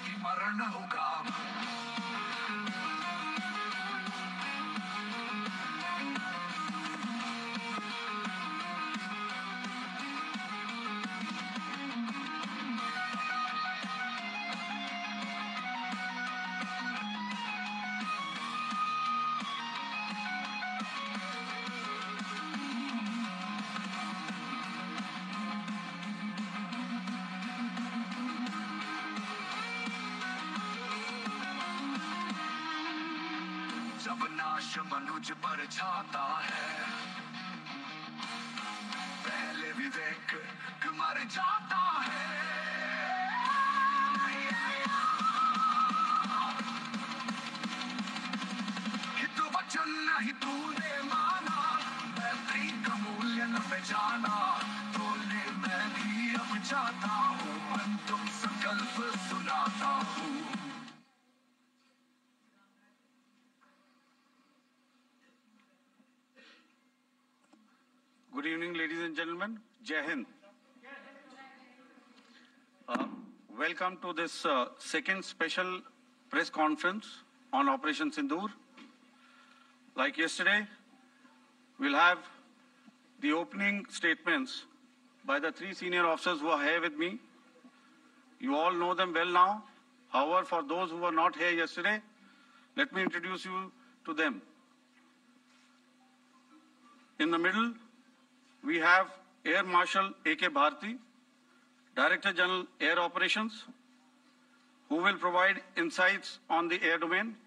ही मरण होगा। जब नाश मनुज पर छाता है, पहले विवेक मर जाता है। हित वचन नहीं तूने माना, मैत्री का मूल्य न पहचाना, तो ले मैं भी अब जाता हूँ, अंतिम संकल्प सुनाता हूँ। Good evening, ladies and gentlemen. Jai Hind. Welcome to this second special press conference on Operation Sindoor. Like yesterday, we'll have the opening statements by the three senior officers who are here with me. You all know them well now. However, for those who were not here yesterday, let me introduce you to them. In the middle, we have Air Marshal A.K. Bharti, Director General Air Operations, who will provide insights on the air domain.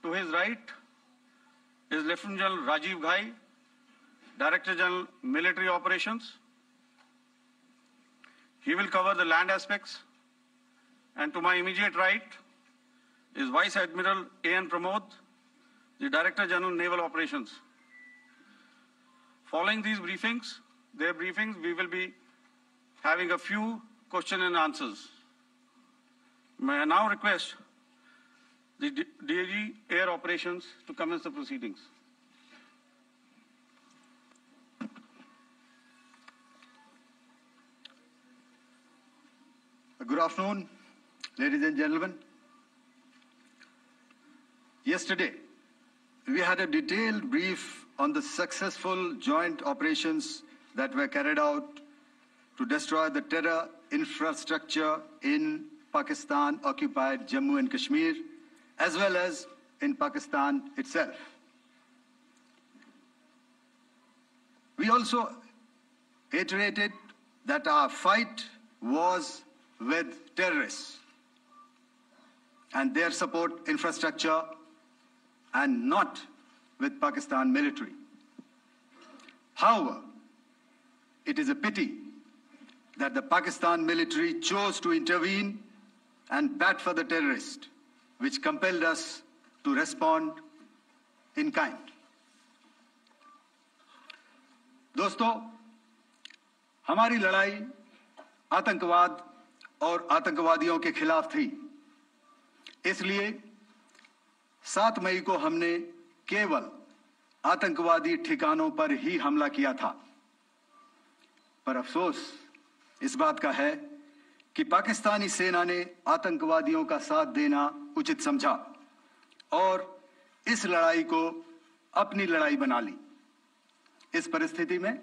To his right is Lieutenant General Rajiv Ghai, Director General Military Operations. He will cover the land aspects. And to my immediate right is Vice Admiral A.N. Pramod, the Director General Naval Operations. Following these briefings, we will be having a few question and answers. May I now request the DG Air Operations to commence the proceedings. Good afternoon, ladies and gentlemen. Yesterday, we had a detailed brief on the successful joint operations that were carried out to destroy the terror infrastructure in Pakistan-occupied Jammu and Kashmir, as well as in Pakistan itself. We also iterated that our fight was with terrorists and their support infrastructure and not with Pakistan military. However, it is a pity that the Pakistan military chose to intervene and bat for the terrorist, which compelled us to respond in kind. दोस्तों, हमारी लड़ाई आतंकवाद और आतंकवादियों के खिलाफ थी। इसलिए 7 मई को हमने केवल आतंकवादी ठिकानों पर ही हमला किया था। पर अफसोस इस बात का है कि पाकिस्तानी सेना ने आतंकवादियों का साथ देना उचित समझा और इस लड़ाई को अपनी लड़ाई बना ली। इस परिस्थिति में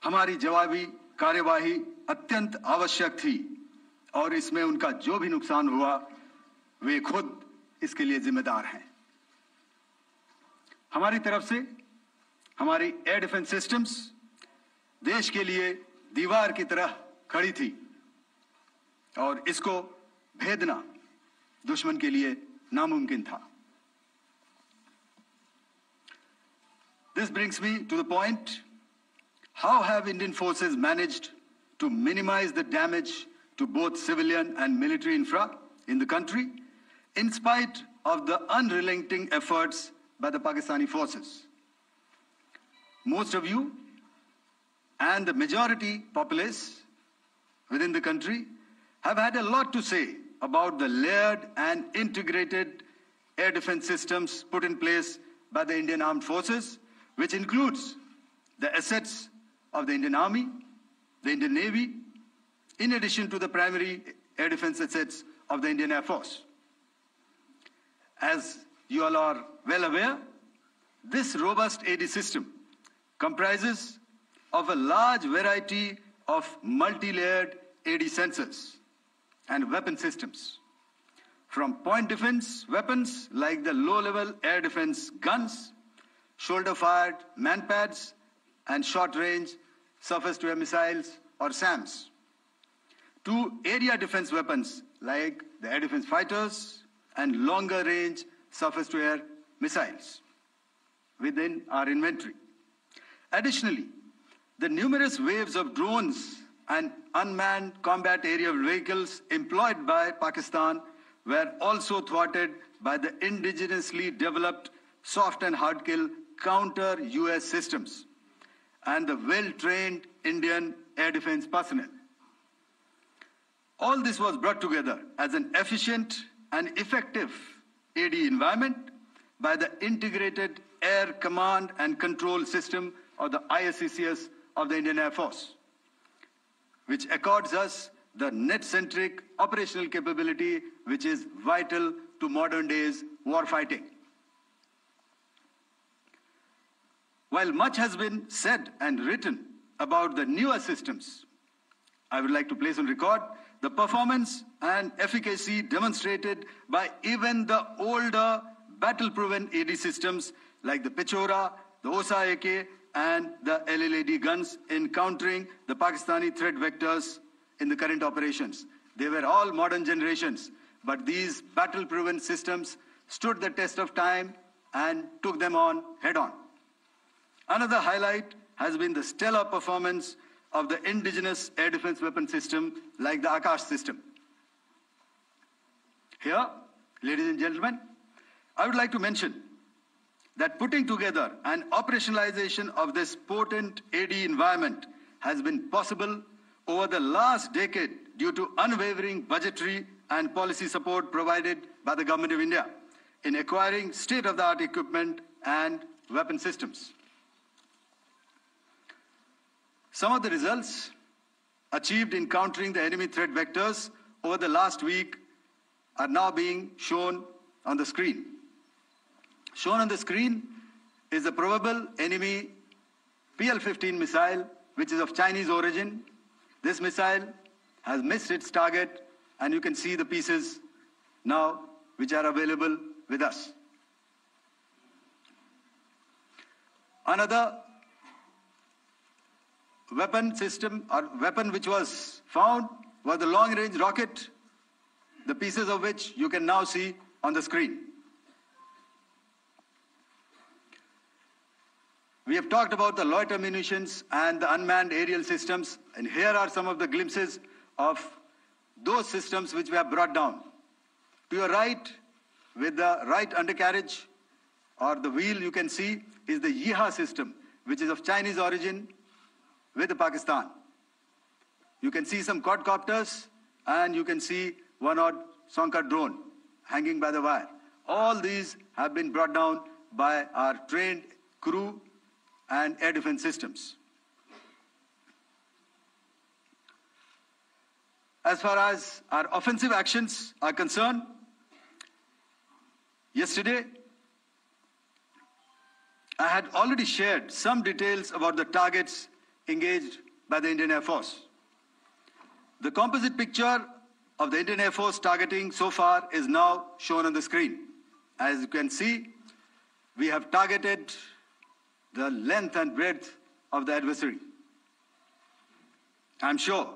हमारी जवाबी कार्यवाही अत्यंत आवश्यक थी और इसमें उनका जो भी नुकसान हुआ, वे खुद इसके लिए जिम्मेदार हैं। हमारी तरफ से हमारी एयर डिफेंस सिस्टम्स देश के लिए दीवार की तरह खड़ी थी और इसको भेदना दुश्मन के लिए नामुमकिन था। This brings me to the point, how have Indian forces managed to minimize the damage to both civilian and military infra in the country in spite of the unrelenting efforts by the Pakistani forces? Most of you and the majority populace within the country have had a lot to say about the layered and integrated air defense systems put in place by the Indian Armed Forces, which includes the assets of the Indian Army, the Indian Navy, in addition to the primary air defense assets of the Indian Air Force. As you all are well aware, this robust AD system comprises of a large variety of multi-layered AD sensors and weapon systems, from point defense weapons like the low-level air defense guns, shoulder-fired manpads, and short-range surface-to-air missiles or SAMs, to area defense weapons like the air defense fighters and longer-range surface-to-air missiles within our inventory. Additionally, the numerous waves of drones and unmanned combat aerial vehicles employed by Pakistan were also thwarted by the indigenously developed soft and hard kill counter-US systems and the well-trained Indian air defense personnel. All this was brought together as an efficient and effective AD environment by the Integrated Air Command and Control System, or the ISCCS of the Indian Air Force, which accords us the net-centric operational capability which is vital to modern days warfighting. While much has been said and written about the newer systems, I would like to place on record the performance and efficacy demonstrated by even the older battle-proven AD systems like the Pechora, the OSA AK, and the LLAD guns in countering the Pakistani threat vectors in the current operations. They were all modern generations, but these battle-proven systems stood the test of time and took them on head-on. Another highlight has been the stellar performance of the indigenous air defense weapon system like the Akash system. Here, ladies and gentlemen, I would like to mention that putting together an operationalization of this potent AD environment has been possible over the last decade due to unwavering budgetary and policy support provided by the Government of India in acquiring state-of-the-art equipment and weapon systems. Some of the results achieved in countering the enemy threat vectors over the last week are now being shown on the screen. Shown on the screen is a probable enemy PL-15 missile, which is of Chinese origin. This missile has missed its target, and you can see the pieces now which are available with us. Another weapon system or weapon which was found was the long-range rocket, the pieces of which you can now see on the screen. We have talked about the loiter munitions and the unmanned aerial systems, and here are some of the glimpses of those systems which we have brought down. To your right, with the right undercarriage or the wheel, you can see is the Yeeha system, which is of Chinese origin with Pakistan. You can see some quadcopters, and you can see one odd Sonka drone hanging by the wire. All these have been brought down by our trained crew and air defense systems. As far as our offensive actions are concerned, yesterday I had already shared some details about the targets engaged by the Indian Air Force. The composite picture of the Indian Air Force targeting so far is now shown on the screen. As you can see, we have targeted the length and breadth of the adversary. I'm sure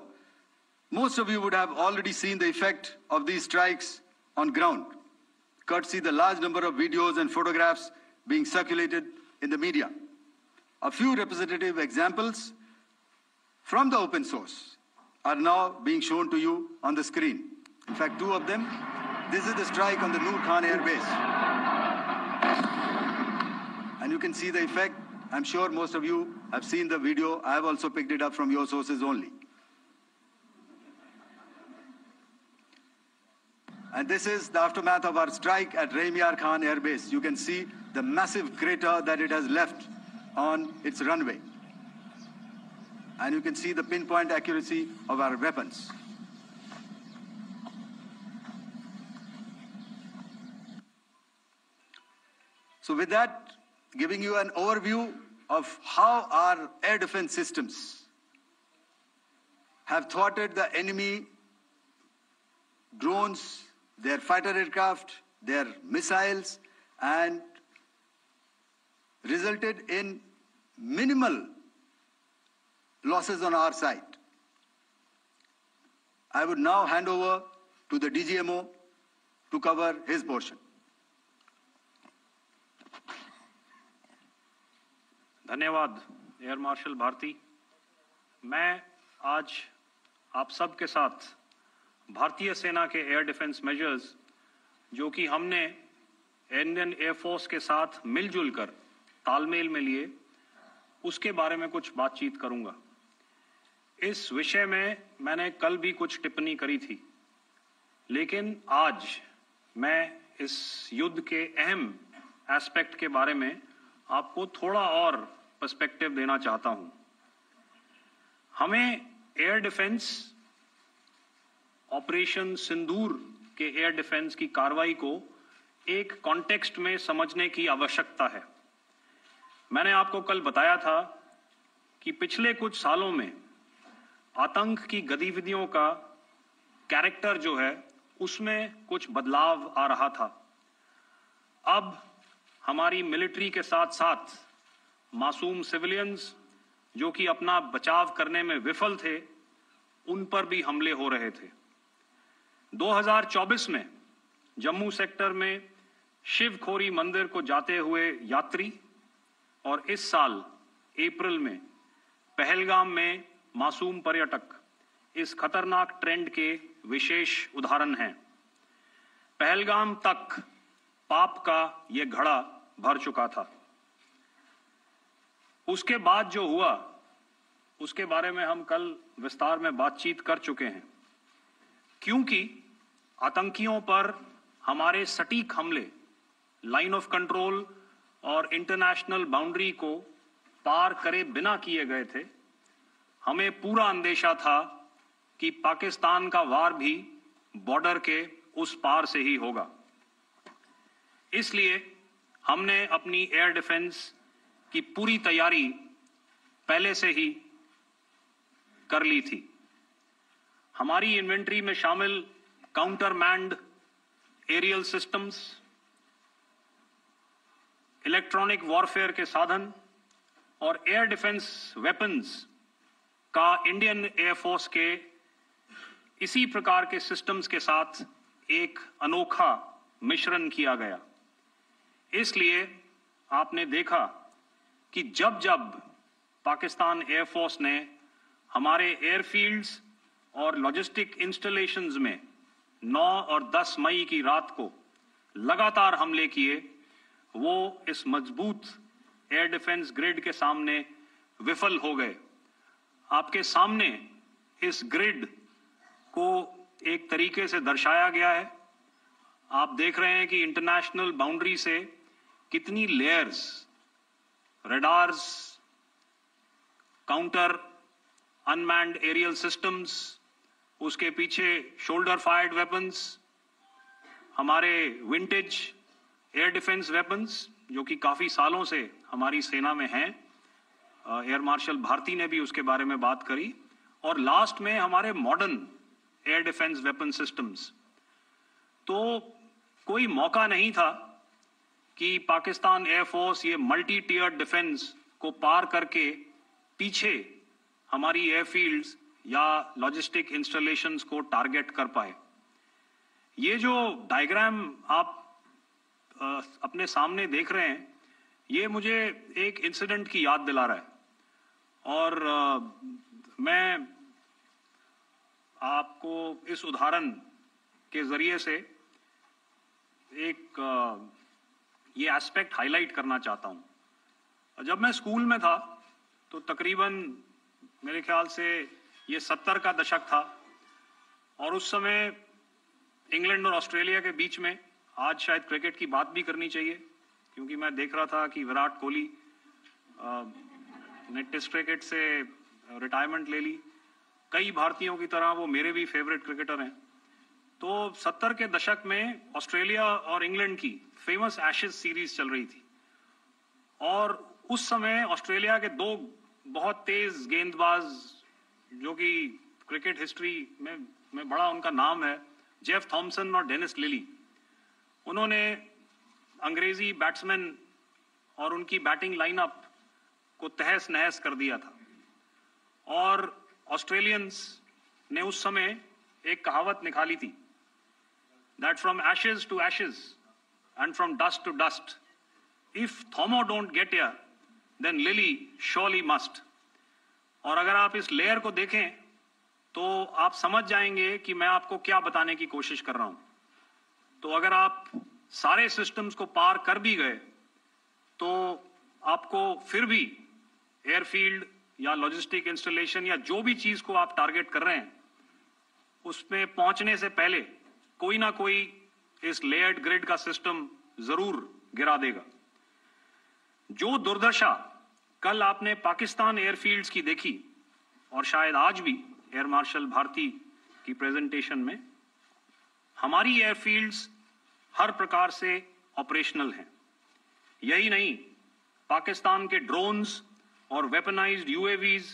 most of you would have already seen the effect of these strikes on ground, courtesy the large number of videos and photographs being circulated in the media. A few representative examples from the open source are now being shown to you on the screen. In fact, two of them. This is the strike on the Noor Khan Air Base. And you can see the effect. I'm sure most of you have seen the video. I have also picked it up from your sources only. And this is the aftermath of our strike at Rahim Yar Khan Air Base. You can see the massive crater that it has left on its runway. and you can see the pinpoint accuracy of our weapons. So with that, giving you an overview of how our air defense systems have thwarted the enemy drones, their fighter aircraft, their missiles, and resulted in minimal losses on our side. I would now hand over to the DGMO to cover his portion. धन्यवाद air marshal Bharti. मैं आज आप सब के साथ भारतीय सेना के एयर डिफेंस मेजर्स जो कि हमने इंडियन एयरफोर्स के साथ मिलजुल कर तालमेल में लिए, उसके बारे में कुछ बातचीत करूंगा। इस विषय में मैंने कल भी कुछ टिप्पणी करी थी, लेकिन आज मैं इस युद्ध के अहम एस्पेक्ट के बारे में आपको थोड़ा और पर्सपेक्टिव देना चाहता हूं। हमें एयर डिफेंस ऑपरेशन सिंदूर के एयर डिफेंस की कार्रवाई को एक कॉन्टेक्स्ट में समझने की आवश्यकता है। मैंने आपको कल बताया था कि पिछले कुछ सालों में आतंक की गतिविधियों का कैरेक्टर जो है उसमें कुछ बदलाव आ रहा था। अब हमारी मिलिट्री के साथ साथ मासूम सिविलियंस जो कि अपना बचाव करने में विफल थे, उन पर भी हमले हो रहे थे। 2024 में जम्मू सेक्टर में शिवखोरी मंदिर को जाते हुए यात्री और इस साल अप्रैल में पहलगाम में मासूम पर्यटक इस खतरनाक ट्रेंड के विशेष उदाहरण हैं। पहलगाम तक पाप का यह घड़ा भर चुका था। उसके बाद जो हुआ उसके बारे में हम कल विस्तार में बातचीत कर चुके हैं, क्योंकि आतंकियों पर हमारे सटीक हमले लाइन ऑफ कंट्रोल और इंटरनेशनल बाउंड्री को पार करे बिना किए गए थे। हमें पूरा अंदेशा था कि पाकिस्तान का वार भी बॉर्डर के उस पार से ही होगा। इसलिए हमने अपनी एयर डिफेंस की पूरी तैयारी पहले से ही कर ली थी। हमारी इन्वेंट्री में शामिल counter manned aerial systems, electronic warfare के साधन और एयर डिफेंस वेपन्स का इंडियन एयरफोर्स के इसी प्रकार के सिस्टम्स के साथ एक अनोखा मिश्रण किया गया। इसलिए आपने देखा कि जब जब पाकिस्तान एयरफोर्स ने हमारे एयरफील्ड्स और लॉजिस्टिक इंस्टॉलेशंस में 9 और 10 मई की रात को लगातार हमले किए, वो इस मजबूत एयर डिफेंस ग्रिड के सामने विफल हो गए। आपके सामने इस ग्रिड को एक तरीके से दर्शाया गया है। आप देख रहे हैं कि इंटरनेशनल बाउंड्री से कितनी layers, radars, counter unmanned aerial systems, उसके पीछे शोल्डर फायर्ड वेपन्स, हमारे विंटेज एयर डिफेंस वेपन्स जो कि काफी सालों से हमारी सेना में हैं। एयर मार्शल भारती ने भी उसके बारे में बात करी। और लास्ट में हमारे modern air defence weapon systems. तो कोई मौका नहीं था कि पाकिस्तान एयरफोर्स ये मल्टी टियर डिफेंस को पार करके पीछे हमारी एयरफील्ड्स या लॉजिस्टिक इंस्टॉलेशंस को टारगेट कर पाए। ये जो डायग्राम आप अपने सामने देख रहे हैं, ये मुझे एक इंसिडेंट की याद दिला रहा है। और मैं आपको इस उदाहरण के जरिए से एक ये एस्पेक्ट हाईलाइट करना चाहता हूं। जब मैं स्कूल में था तो तकरीबन मेरे ख्याल से ये 70 का दशक था और उस समय इंग्लैंड और ऑस्ट्रेलिया के बीच में, आज शायद क्रिकेट की बात भी करनी चाहिए क्योंकि मैं देख रहा था कि विराट कोहली ने टेस्ट क्रिकेट से रिटायरमेंट ले ली। कई भारतीयों की तरह वो मेरे भी फेवरेट क्रिकेटर हैं। तो 70 के दशक में ऑस्ट्रेलिया और इंग्लैंड की फेमस एशेज सीरीज चल रही थी और उस समय ऑस्ट्रेलिया के दो बहुत तेज गेंदबाज जो कि क्रिकेट हिस्ट्री में बड़ा उनका नाम है, जेफ थॉमसन और डेनिस लिली, उन्होंने अंग्रेजी बैट्समैन और उनकी बैटिंग लाइनअप को तहस नहस कर दिया था। और ऑस्ट्रेलियंस ने उस समय एक कहावत निकाली थी, that from ashes to ashes and from dust to dust, if Thommo don't get here then Lillee surely must. और अगर आप इस लेयर को देखें तो आप समझ जाएंगे कि मैं आपको क्या बताने की कोशिश कर रहा हूं। तो अगर आप सारे सिस्टम्स को पार कर भी गए तो आपको फिर भी एयरफील्ड या लॉजिस्टिक इंस्टॉलेशन या जो भी चीज को आप टारगेट कर रहे हैं उसमें पहुंचने से पहले कोई ना कोई इस लेयर्ड ग्रिड का सिस्टम जरूर गिरा देगा। जो दुर्दशा कल आपने पाकिस्तान एयरफील्ड्स की देखी और शायद आज भी एयर मार्शल भारती की प्रेजेंटेशन में, हमारी एयरफील्ड्स हर प्रकार से ऑपरेशनल हैं। यही नहीं, पाकिस्तान के ड्रोन्स और वेपनाइज्ड यूएवीज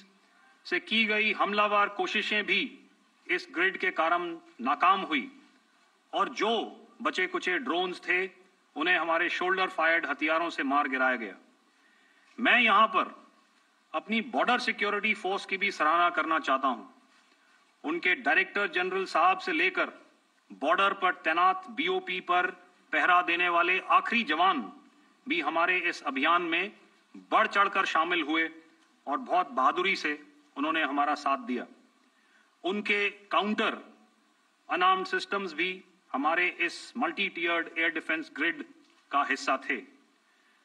से की गई हमलावर कोशिशें भी इस ग्रिड के कारण नाकाम हुई और जो बचे कुचे ड्रोन्स थे उन्हें हमारे शोल्डर फायर्ड हथियारों से मार गिराया गया। मैं यहां पर अपनी बॉर्डर सिक्योरिटी फोर्स की भी सराहना करना चाहता हूं। उनके डायरेक्टर जनरल साहब से लेकर बॉर्डर पर तैनात बीओपी पर पहरा देने वाले आखिरी जवान भी हमारे इस अभियान में बढ़ चढ़कर शामिल हुए और बहुत बहादुरी से उन्होंने हमारा साथ दिया। उनके काउंटर अनार्म्ड सिस्टम्स भी हमारे इस मल्टी टियर्ड एयर डिफेंस ग्रिड का हिस्सा थे,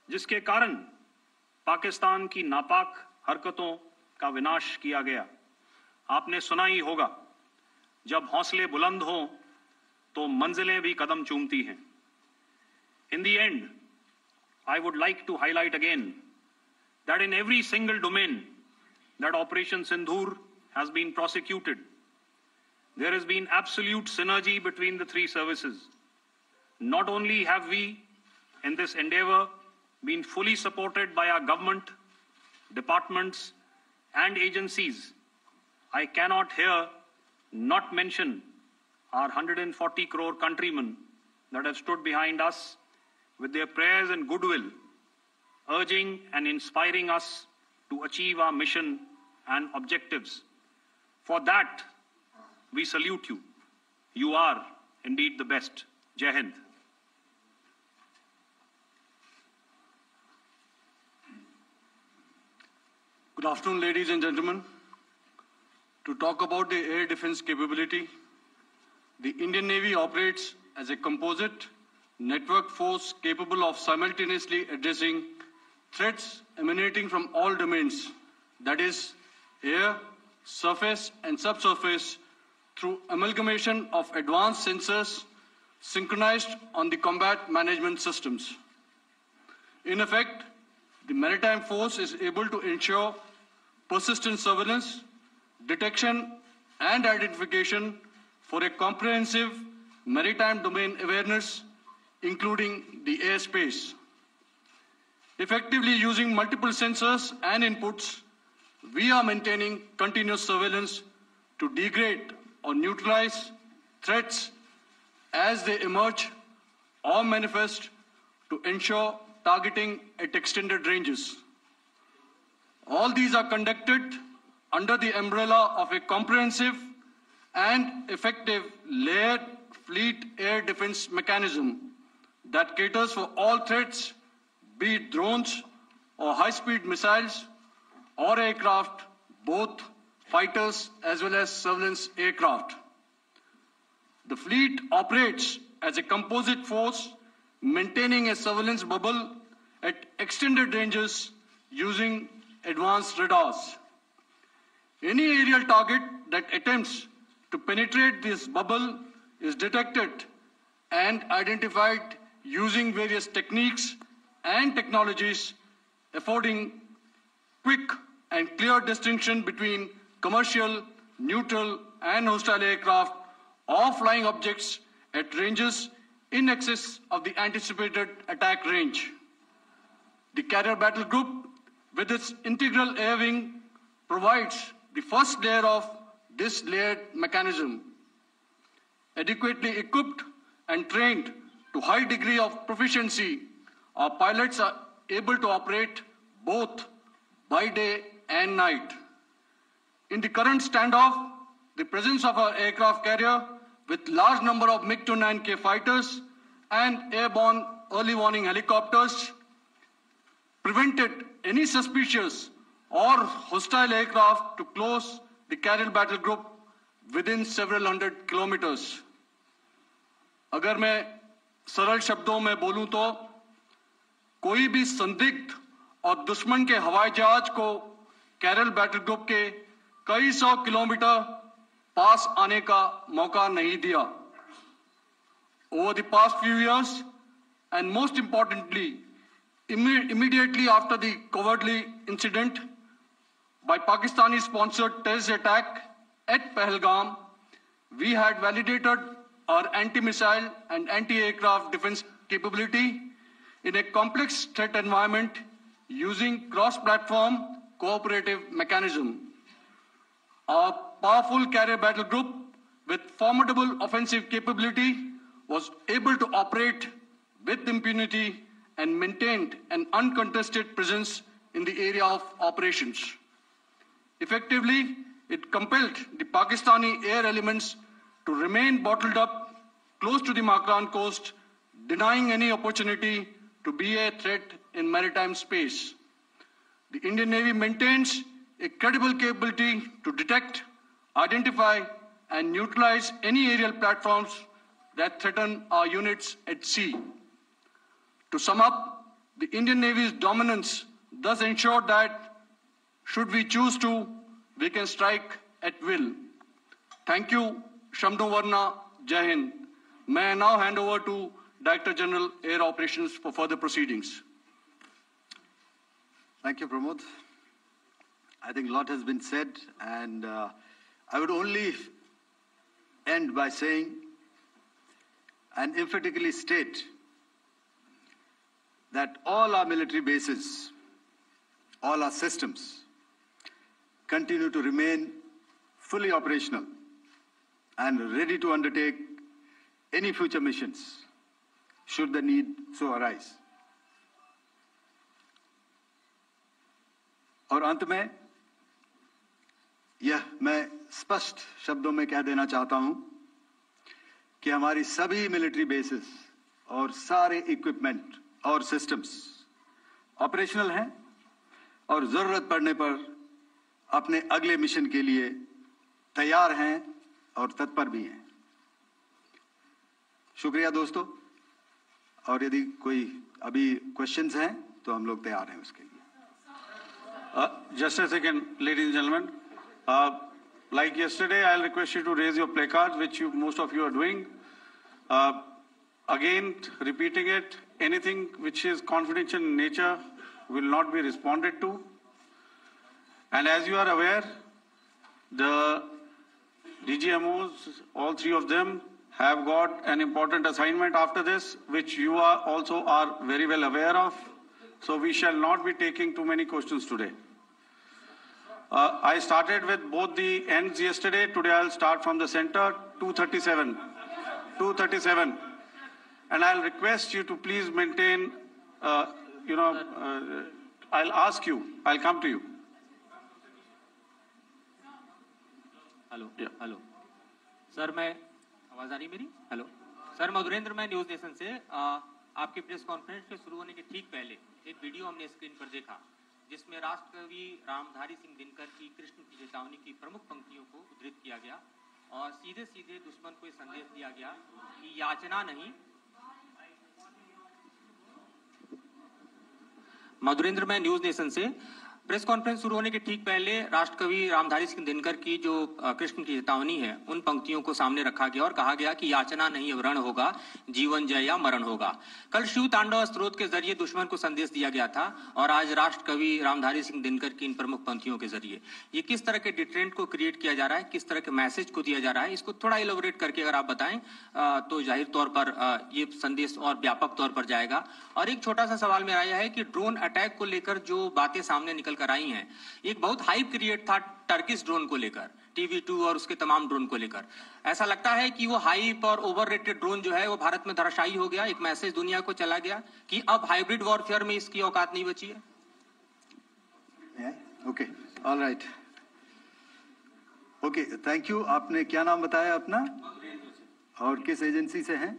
जिसके कारण पाकिस्तान की नापाक हरकतों का विनाश किया गया। आपने सुना ही होगा, जब हौसले बुलंद हों तो मंजिलें भी कदम चूमती हैं। In the end, I would like to highlight again that in every single domain that Operation Sindoor has been prosecuted, there has been absolute synergy between the three services. Not only have we, in this endeavor, been fully supported by our government, departments, and agencies, I cannot here not mention our 140 crore countrymen that have stood behind us with their prayers and goodwill, urging and inspiring us to achieve our mission and objectives. For that, we salute you. You are indeed the best. Jai Hind. Good afternoon, ladies and gentlemen. To talk about the air defense capability, the Indian Navy operates as a composite network force capable of simultaneously addressing threats emanating from all domains, that is, air, surface, and subsurface, through amalgamation of advanced sensors synchronized on the combat management systems. In effect, the maritime force is able to ensure persistent surveillance, detection, and identification for a comprehensive maritime domain awareness, including the airspace. Effectively using multiple sensors and inputs, we are maintaining continuous surveillance to degrade or neutralize threats as they emerge or manifest, to ensure targeting at extended ranges. All these are conducted under the umbrella of a comprehensive and effective layered fleet air defense mechanism that caters for all threats, be it drones or high-speed missiles or aircraft, both fighters as well as surveillance aircraft. The fleet operates as a composite force, maintaining a surveillance bubble at extended ranges using advanced radars. Any aerial target that attempts to penetrate this bubble is detected and identified using various techniques and technologies, affording quick and clear distinction between commercial, neutral, and hostile aircraft or flying objects at ranges in excess of the anticipated attack range. The Carrier Battle Group, with its integral air wing, provides the first layer of this layered mechanism. Adequately equipped and trained to high degree of proficiency, our pilots are able to operate both by day and night. In the current standoff, the presence of our aircraft carrier with large number of MiG-29K fighters and airborne early warning helicopters prevented any suspicious or hostile aircraft to close the Carrier Battle Group within several hundred kilometers. अगर मैं सरल शब्दों में बोलूं तो कोई भी संदिग्ध और दुश्मन के हवाई जहाज को कैरल बैटल ग्रुप के कई सौ किलोमीटर पास आने का मौका नहीं दिया. Over the past few years, and most importantly, immediately after the cowardly incident by Pakistani-sponsored terrorist attack at Pahalgam, we had validated our anti-missile and anti-aircraft defense capability in a complex threat environment using cross-platform cooperative mechanism. Our powerful carrier battle group with formidable offensive capability was able to operate with impunity and maintained an uncontested presence in the area of operations. Effectively, it compelled the Pakistani air elements to remain bottled up close to the Makran coast, denying any opportunity to be a threat in maritime space. The Indian Navy maintains a credible capability to detect, identify, and neutralize any aerial platforms that threaten our units at sea. To sum up, the Indian Navy's dominance thus ensured that, should we choose to, we can strike at will. Thank you, Shamdhu Varna, Jai Hind. May I now hand over to Director General Air Operations for further proceedings. Thank you, Pramod. I think a lot has been said, and I would only end by saying and emphatically state that all our military bases, all our systems continue to remain fully operational and ready to undertake any future missions should the need so arise. और अंत में यह मैं स्पष्ट शब्दों में कह देना चाहता हूं कि हमारी सभी मिलिट्री बेसेस और सारे इक्विपमेंट और सिस्टम्स ऑपरेशनल हैं और जरूरत पड़ने पर अपने अगले मिशन के लिए तैयार हैं और तत्पर भी हैं. शुक्रिया दोस्तों, और यदि कोई अभी क्वेश्चंस हैं तो हम लोग तैयार हैं उसके लिए. Just a second, ladies and gentlemen. Like yesterday, I'll request you to raise your placards, which most of you are doing. Again, repeating it, anything which is confidential in nature will not be responded to. And as you are aware, the DGMOs, all three of them, have got an important assignment after this, which you also are very well aware of. So we shall not be taking too many questions today. I started with both the ends yesterday. Today I'll start from the center, 237. 237. And I'll request you to please maintain, I'll ask you, I'll come to you. Hello hello sir, मैं आवाज आ रही मेरी? Hello sir, Madhurendra, मैं news nation से आपके press conference के शुरू होने के ठीक पहले एक वीडियो हमने स्क्रीन पर देखा जिसमें राष्ट्रकवि रामधारी सिंह दिनकर की कृष्ण की चेतावनी की प्रमुख पंक्तियों को उद्धृत किया गया और सीधे सीधे दुश्मन को संदेश दिया गया कि याचना नहीं. मधुरेंद्र, मैं न्यूज नेशन से प्रेस कॉन्फ्रेंस शुरू होने के ठीक पहले राष्ट्रकवि रामधारी सिंह दिनकर की जो कृष्ण की चेतावनी है उन पंक्तियों को सामने रखा गया और कहा गया कि याचना नहीं अब रण होगा, जीवन जय या मरण होगा। कल शिव तांडव स्त्रोत के जरिए दुश्मन को संदेश दिया गया था और आज राष्ट्रकवि रामधारी सिंह दिनकर की इन प्रमुख पंक्तियों के जरिए ये किस तरह के डिटरेंट को क्रिएट किया जा रहा है, किस तरह के मैसेज को दिया जा रहा है, इसको थोड़ा इलेबोरेट करके अगर आप बताएं तो जाहिर तौर पर ये संदेश और व्यापक तौर पर जाएगा। और एक छोटा सा सवाल मेरा यह है कि ड्रोन अटैक को लेकर जो बातें सामने निकल कर आई हैं, एक बहुत हाइप क्रिएट था टर्किश ड्रोन को लेकर, TV2 और उसके तमाम ड्रोन को लेकर। ऐसा लगता है कि वो हाइप और ओवररेटेड ड्रोन जो है वो भारत में धराशायी हो गया, एक मैसेज दुनिया को चला गया कि अब हाइब्रिड वॉरफेयर में इसकी औकात नहीं बची है। Okay, alright, okay, thank you. आपने क्या नाम बताया अपना और किस एजेंसी से हैं?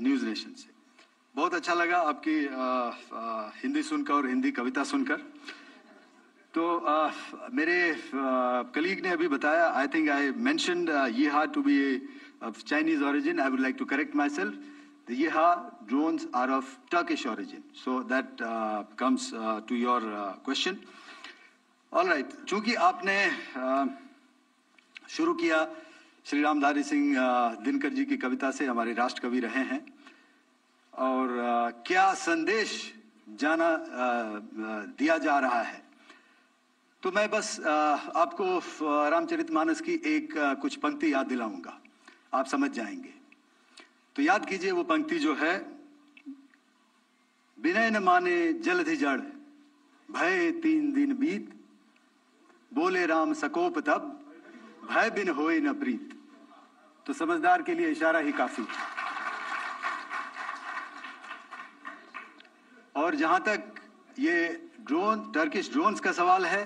न्यूज नेशन से। बहुत अच्छा लगा आपकी हिंदी सुनकर और हिंदी कविता सुनकर। तो मेरे कलीग ने अभी बताया, I think I mentioned Yeeha to be of Chinese origin. I would like to correct myself. The Yeeha drones are of Turkish origin. So that comes to your question. All right. चूंकि आपने शुरू किया श्री रामधारी सिंह दिनकर जी की कविता से, हमारे राष्ट्रकवि रहे हैं, और क्या संदेश दिया जा रहा है, तो मैं बस आपको रामचरितमानस की एक कुछ पंक्ति याद दिलाऊंगा, आप समझ जाएंगे। तो याद कीजिए वो पंक्ति जो है, विनय न माने जलधि जड़, भय 3 दिन बीत, बोले राम सकोप तब, भय बिन होए न प्रीत। तो समझदार के लिए इशारा ही काफी। और जहां तक ये टर्किश ड्रोन्स का सवाल है,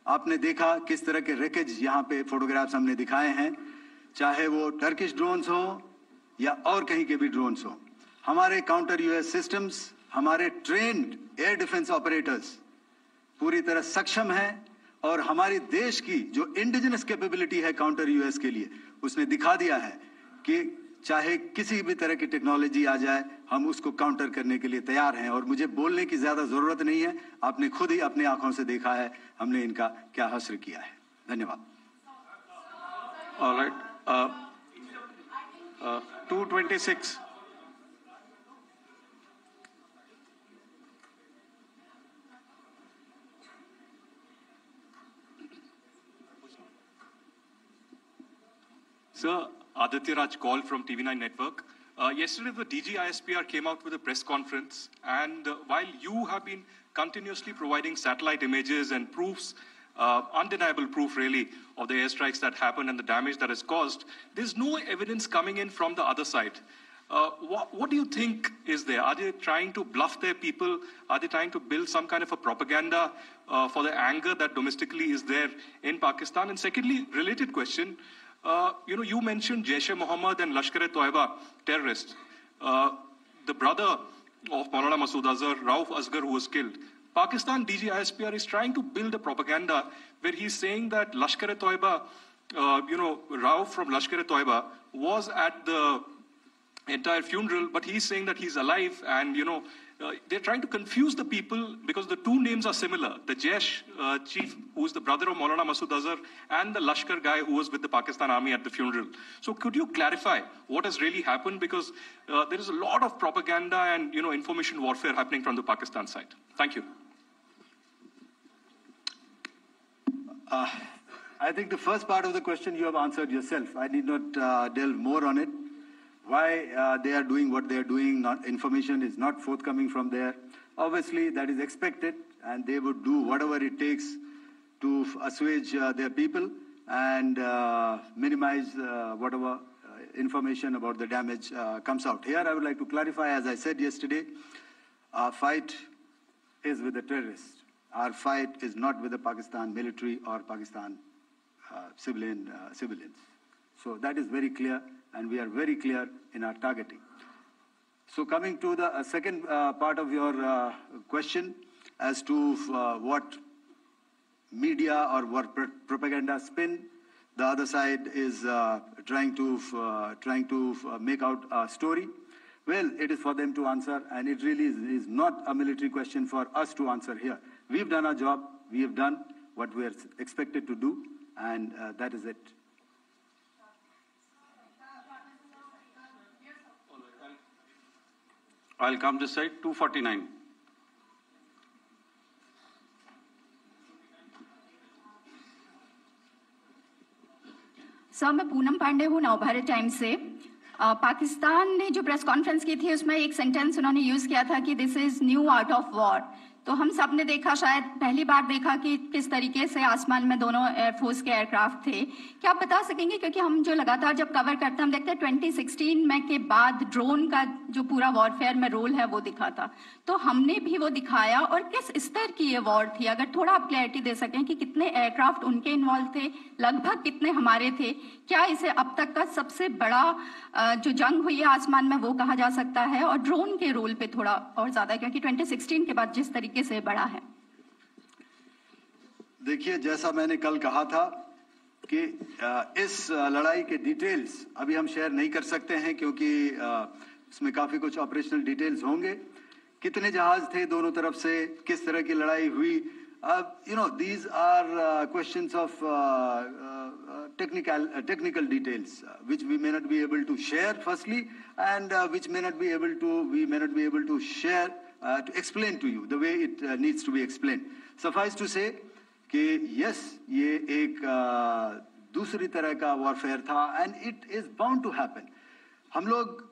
आपने देखा किस तरह के रेकेज यहाँ पे फोटोग्राफ्स हमने दिखाए हैं, चाहे वो टर्किश ड्रोन्स हो या और कहीं के भी ड्रोन्स हो। हमारे काउंटर यूएस सिस्टम्स, हमारे ट्रेन्ड एयर डिफेंस ऑपरेटर्स पूरी तरह सक्षम हैं, और हमारी देश की जो इंडिजिनस कैपेबिलिटी है काउंटर यूएस के लिए, उसने दिखा दिया है कि चाहे किसी भी तरह की टेक्नोलॉजी आ जाए, हम उसको काउंटर करने के लिए तैयार हैं। और मुझे बोलने की ज्यादा जरूरत नहीं है, आपने खुद ही अपनी आंखों से देखा है हमने इनका क्या हश्र किया है। धन्यवाद। Alright, 226 Sir, Aditya Raj call from TV9 Network. Yesterday, the DG ISPR came out with a press conference, and while you have been continuously providing satellite images and proofs, undeniable proof really, of the airstrikes that happened and the damage that is caused, there's no evidence coming in from the other side. What do you think is there? Are they trying to bluff their people? Are they trying to build some kind of a propaganda for the anger that domestically is there in Pakistan? And secondly, related question, you mentioned Jaish-e-Mohammed and Lashkar-e-Toiba terrorists. The brother of Maulana Masood Azhar, Rauf Asghar, who was killed. Pakistan DG ISPR is trying to build a propaganda where he's saying that Lashkar-e-Toiba, Rauf from Lashkar-e-Toiba was at the entire funeral, but he's saying that he's alive, and they're trying to confuse the people because the two names are similar. The Jaish chief, who is the brother of Maulana Masood Azhar, and the Lashkar guy who was with the Pakistan army at the funeral. So could you clarify what has really happened? Because there is a lot of propaganda and information warfare happening from the Pakistan side. Thank you. I think the first part of the question you have answered yourself. I need not delve more on it. Why they are doing what they are doing, information is not forthcoming from there. Obviously, that is expected, and they would do whatever it takes to assuage their people and minimize whatever information about the damage comes out. Here, I would like to clarify, as I said yesterday, our fight is with the terrorists. Our fight is not with the Pakistan military or Pakistan civilians. So that is very clear, and we are very clear in our targeting. So coming to the second part of your question as to what media or what propaganda spin the other side is trying to make out a story. Well, it is for them to answer, and it really is not a military question for us to answer here. We've done our job. we have done what we are expected to do, and that is it. I'll come this side, 249. Sir, मैं पूनम पांडे हूँ Navbharat times से। पाकिस्तान ने जो press conference की थी उसमें एक sentence उन्होंने यूज किया था कि this is new art of war. तो हम सब ने देखा, शायद पहली बार देखा कि किस तरीके से आसमान में दोनों एयरफोर्स के एयरक्राफ्ट थे। क्या आप बता सकेंगे, क्योंकि हम जो लगातार जब कवर करते हैं हम देखते हैं 2016 में के बाद ड्रोन का जो पूरा वॉरफेयर में रोल है वो दिखा था, तो हमने भी वो दिखाया। और किस स्तर की ये वॉर थी, अगर थोड़ा आप क्लैरिटी दे सकें कि कितने एयरक्राफ्ट उनके इन्वॉल्व थे, लगभग कितने हमारे थे, क्या इसे अब तक का सबसे बड़ा जो जंग हुई है आसमान में वो कहा जा सकता है, और ड्रोन के रोल पे थोड़ा और ज्यादा, क्योंकि 2016 के बाद जिस तरीके से बढ़ा है। देखिए, जैसा मैंने कल कहा था कि इस लड़ाई के डिटेल्स अभी हम शेयर नहीं कर सकते हैं, क्योंकि इसमें काफी कुछ ऑपरेशनल डिटेल्स होंगे। कितने जहाज थे दोनों तरफ से, किस तरह की लड़ाई हुई, these are questions of technical details which we may not be able to share firstly, and which we may not be able to share to explain to you the way it needs to be explained. Suffice to say कि yes, ये एक दूसरी तरह का warfare था, and it is bound to happen. हम लोग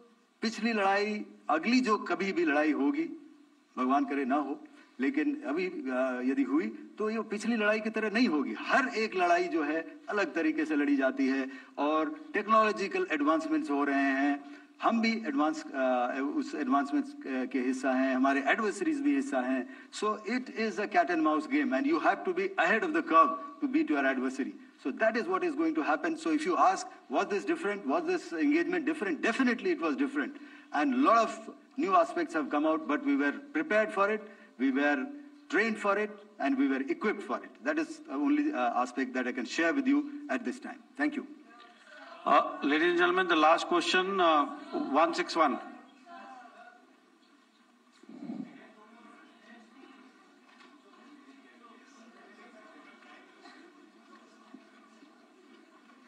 पिछली लड़ाई, अगली जो कभी भी लड़ाई होगी, भगवान करे ना हो, लेकिन अभी यदि हुई तो ये पिछली लड़ाई की तरह नहीं होगी। हर एक लड़ाई जो है अलग तरीके से लड़ी जाती है, और टेक्नोलॉजिकल एडवांसमेंट्स हो रहे हैं। हम भी उस एडवांसमेंट्स के हिस्सा हैं, हमारे एडवर्सरीज भी हिस्सा हैं। So it is a cat and mouse game, and you have to be ahead of the curve to beat your adversary. So that is what is going to happen. So if you ask, was this different? Was this engagement different? Definitely it was different. And a lot of new aspects have come out, but we were prepared for it, we were trained for it, and we were equipped for it. That is the only aspect that I can share with you at this time. Thank you. Ladies and gentlemen, the last question, 161.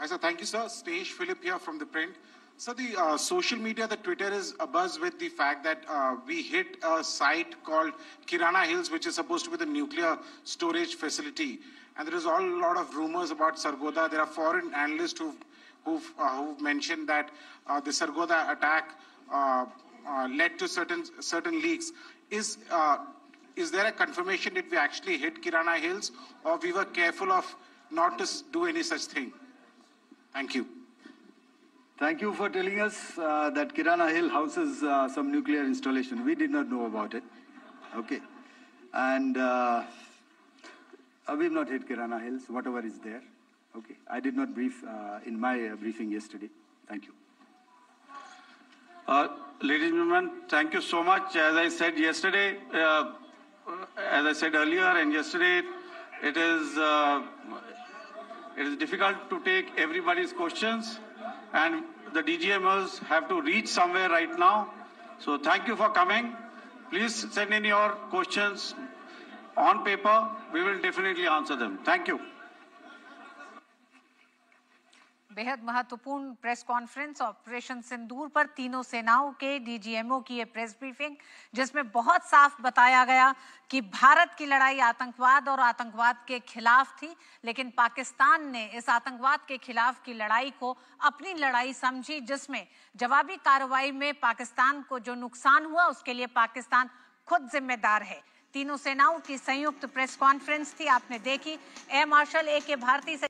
Hi, sir. Thank you, sir. Stage Philip here from The Print. So the social media, the Twitter is abuzz with the fact that we hit a site called Kirana Hills, which is supposed to be the nuclear storage facility. And there is a lot of rumors about Sargodha. There are foreign analysts who've mentioned that the Sargodha attack led to certain leaks. Is there a confirmation that we actually hit Kirana Hills, or we were careful of not to do any such thing? Thank you. Thank you for telling us that Kirana Hill houses some nuclear installation. We did not know about it. Okay. And we've not hit Kirana Hills, whatever is there. Okay. I did not brief in my briefing yesterday. Thank you. Ladies and gentlemen, thank you so much. As I said yesterday, as I said earlier and yesterday, it is difficult to take everybody's questions, and the DGMers have to reach somewhere right now. So thank you for coming. Please send in your questions on paper. We will definitely answer them. Thank you. बेहद महत्वपूर्ण press conference operation सिंदूर पर तीनों सेनाओं के DGMO की ये press briefing, जिसमें बहुत साफ बताया गया कि भारत की लड़ाई आतंकवाद और आतंकवाद के खिलाफ थी, लेकिन पाकिस्तान ने इस आतंकवाद के खिलाफ की लड़ाई को अपनी लड़ाई समझी, जिसमें जवाबी कार्रवाई में पाकिस्तान को जो नुकसान हुआ उसके लिए पाकिस्तान खुद जिम्मेदार है। तीनों सेनाओं की संयुक्त प्रेस कॉन्फ्रेंस थी, आपने देखी। एयर मार्शल AK भारती से